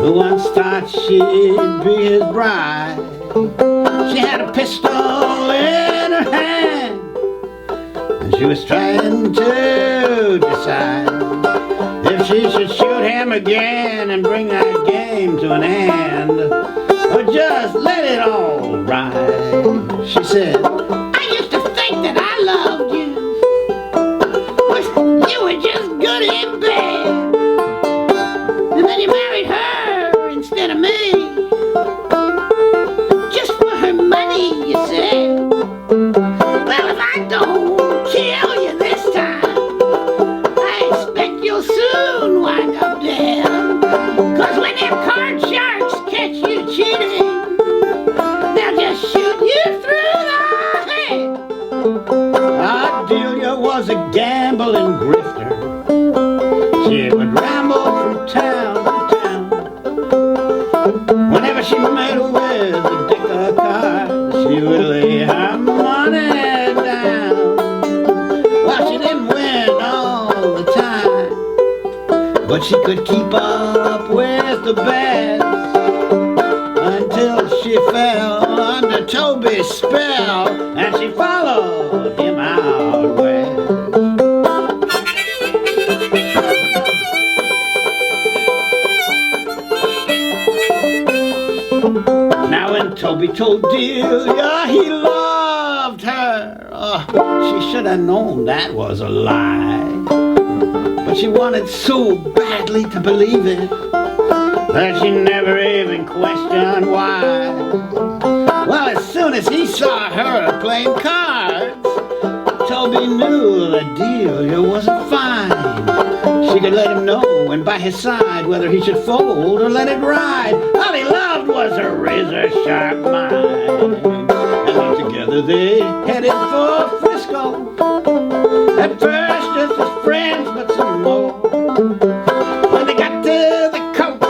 who once thought she'd be his bride. She had a pistol in her hand, and she was trying to decide if she should shoot him again and bring that game to an end, or just let it all ride. She said, I used to think that I loved you, but you were just good in bed, and then you married her instead of me, just for her money, you said. Well, if I don't kill you this time, I expect you'll soon wind up dead. Cause when them card sharks catch you cheating, they'll just shoot you through the head. Delia was a gambling grifter. She would ramble from town to town. Whenever she met with a deck of cards, she would lay her money down. Well, she didn't win all the time, but she could keep up with the best until she fell under Toby's spell, and she followed him out west. Now when Toby told Delia he loved her, she should have known that was a lie. But she wanted so badly to believe it that she never even questioned why. Well, as soon as he saw her playing cards, Toby knew that Delia wasn't fine. She could let him know, and by his side, whether he should fold or let it ride. All he loved was her razor-sharp mind. And then together they headed for Frisco. At first just as friends, but some more. When they got to the coast,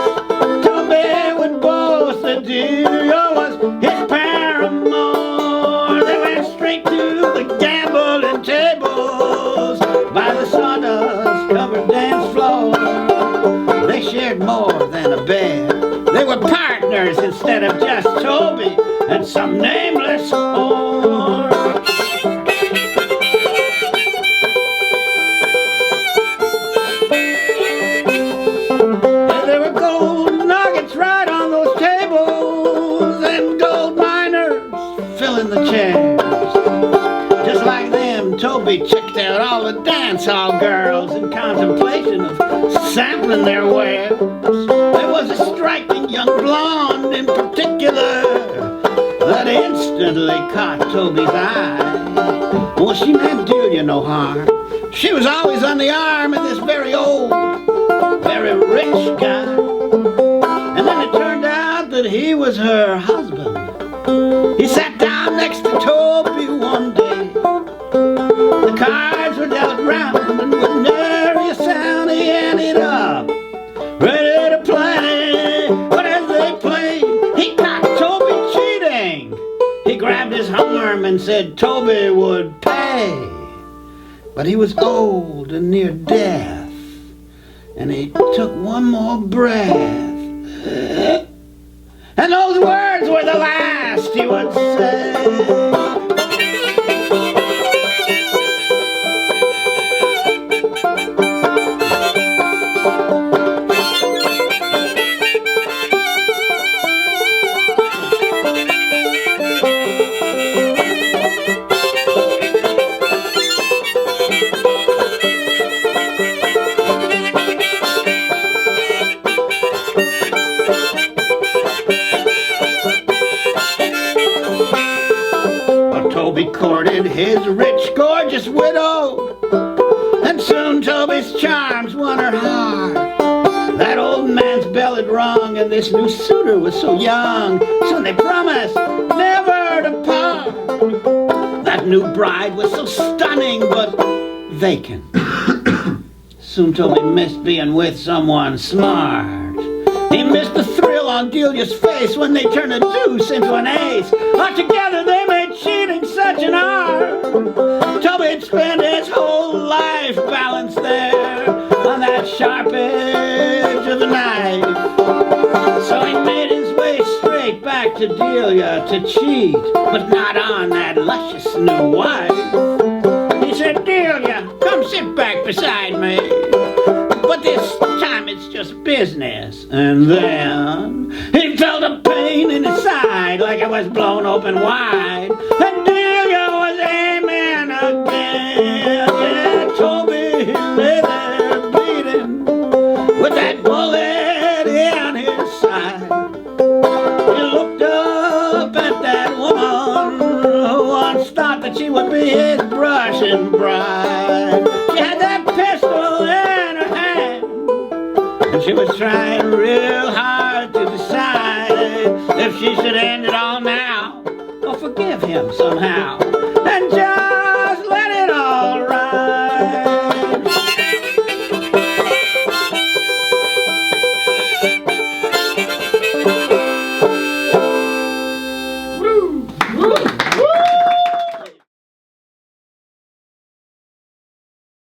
Toby would boast that Delia was his paramour. They went straight to the gambling tables by the sawdust-covered dance floor. They shared more than a bed. They were partners instead of just Toby and some nameless whore. There were gold nuggets right on those tables, and gold miners filling the chairs. Just like them, Toby checked out all the dance hall girls in contemplation of sampling their wares. There was a striking young blonde in particular that instantly caught Toby's eye. Well, she meant Delia no harm. She was always on the arm of this very old, very rich guy. And then it turned out that he was her husband. He sat down next to Toby one day. The cards were dealt round, and with nary a sound he ended up ready to play. But as they played, he caught Toby cheating. He grabbed his arm and said Toby would pay. But he was old and near death, and he took one more breath. And those words were the last he would say. Toby courted his rich, gorgeous widow, and soon Toby's charms won her heart. That old man's bell had rung, and this new suitor was so young. Soon they promised never to part. That new bride was so stunning, but vacant. Soon Toby missed being with someone smart. He missed the thrill on Delia's face when they turned a deuce into an ace. Altogether they made cheating such an art. Toby'd spend his whole life balanced there on that sharp edge of the knife. to Delia to cheat, but not on that luscious new wife. He said, Delia, come sit back beside me. But this time it's just business. And then he felt a pain in his side like it was blown open wide. And Delia was aiming again. Yeah, Toby, he lay there bleeding with that bullet in his side. He looked up at that woman who once thought that she would be his Russian bride. She had that pistol in her hand, and she was trying real hard to decide if she should end it all now or forgive him somehow. And just